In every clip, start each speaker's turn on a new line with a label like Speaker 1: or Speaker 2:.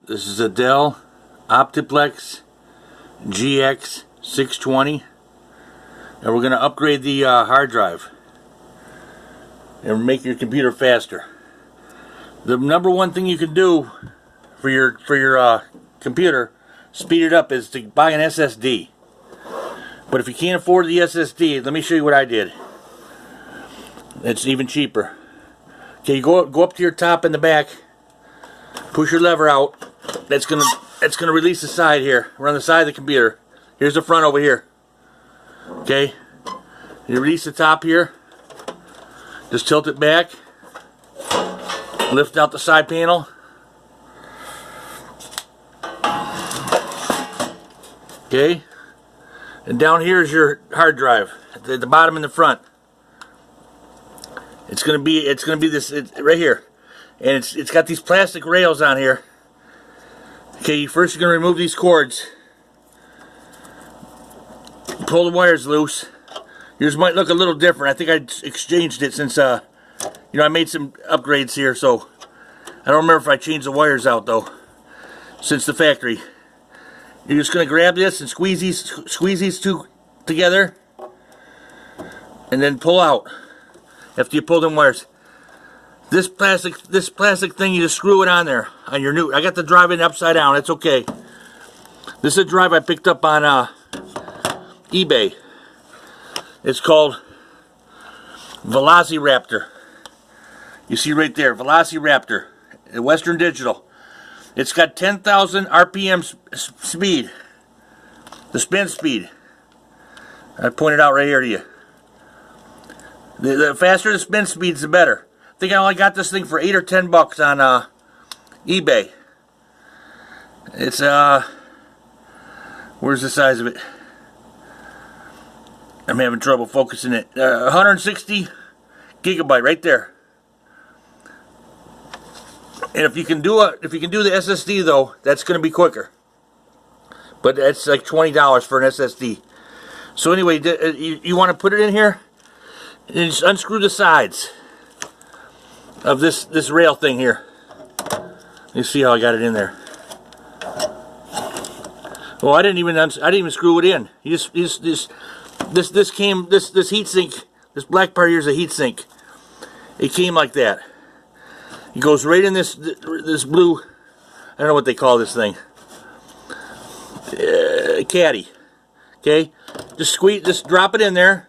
Speaker 1: This is a Dell Optiplex GX 620, and we're going to upgrade the hard drive and make your computer faster. The number one thing you can do for your computer, speed it up, is to buy an SSD. But if you can't afford the SSD, let me show you what I did. It's even cheaper. Okay, you go up to your top and the back, push your lever out. That's gonna release the side here. We're on the side of the computer. Here's the front over here. Okay, you release the top here. Just tilt it back. Lift out the side panel. Okay, and down here is your hard drive at the bottom and the front. It's gonna be this right here, and it's got these plastic rails on here. Okay, first you're gonna remove these cords. Pull the wires loose. Yours might look a little different. I think I exchanged it since I made some upgrades here, so I don't remember if I changed the wires out though since the factory. You're just gonna grab this and squeeze these two together, and then pull out. After you pull them wires, this plastic thing, you just screw it on there on your new. I got the drive in upside down. It's okay. This is a drive I picked up on eBay. It's called Velociraptor. You see right there, Velociraptor, Western Digital. It's got 10,000 RPM speed, the spin speed. I pointed out right here to you. The faster the spin speeds, the better. I think I only got this thing for $8 or $10 on eBay. It's where's the size of it? I'm having trouble focusing it. 160 gigabyte right there. And if you can do the SSD though, that's going to be quicker. But that's like $20 for an SSD. So anyway, you want to put it in here and just unscrew the sides of this rail thing here. You see how I got it in there. Well, I didn't even screw it in. This heat sink, this black part here is a heat sink. It came like that. It goes right in this blue, I don't know what they call this thing, caddy. Okay, just drop it in there.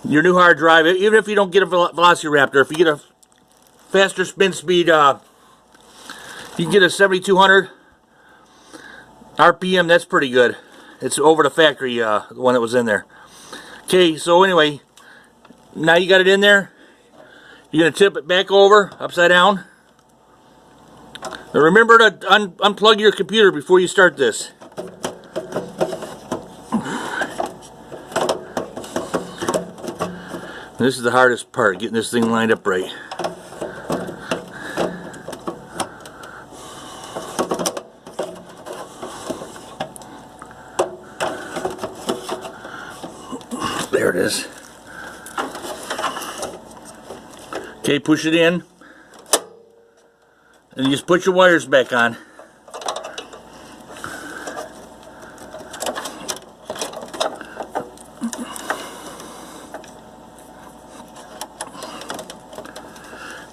Speaker 1: Your new hard drive, even if you don't get a Velociraptor, if you get a faster spin speed, you can get a 7200 RPM. That's pretty good. It's over the factory, the one that was in there. Okay, so anyway, now you got it in there. You're gonna tip it back over, upside down. Now remember to unplug your computer before you start this. This is the hardest part, getting this thing lined up right. There it is. Okay, push it in. And you just put your wires back on.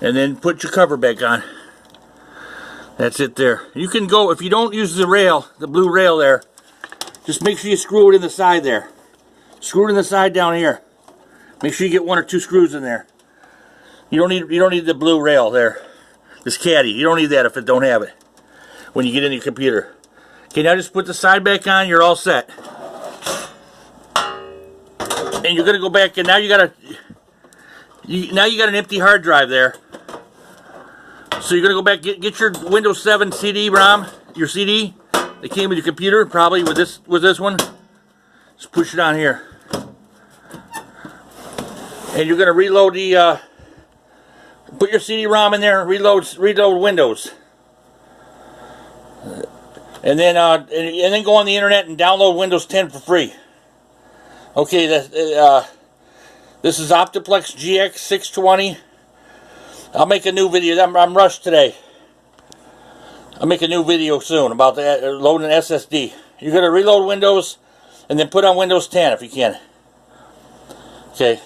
Speaker 1: And then put your cover back on. That's it there. You can go, if you don't use the rail, the blue rail there, just make sure you screw it in the side there. Screw it in the side down here. Make sure you get 1 or 2 screws in there. You don't need the blue rail there. This caddy, you don't need that if it don't have it when you get in your computer. Okay, now just put the side back on, you're all set. And you're gonna go back, and now you got an empty hard drive there. So you're gonna go back, get your Windows 7 CD-ROM, your CD that came with your computer, probably with this one. Just push it on here, and you're gonna reload the. Put your CD-ROM in there and reload Windows, and then go on the internet and download Windows 10 for free. Okay, this is Optiplex GX 620. I'll make a new video. I'm rushed today. I'll make a new video soon about loading an SSD. You're going to reload Windows and then put on Windows 10 if you can. Okay.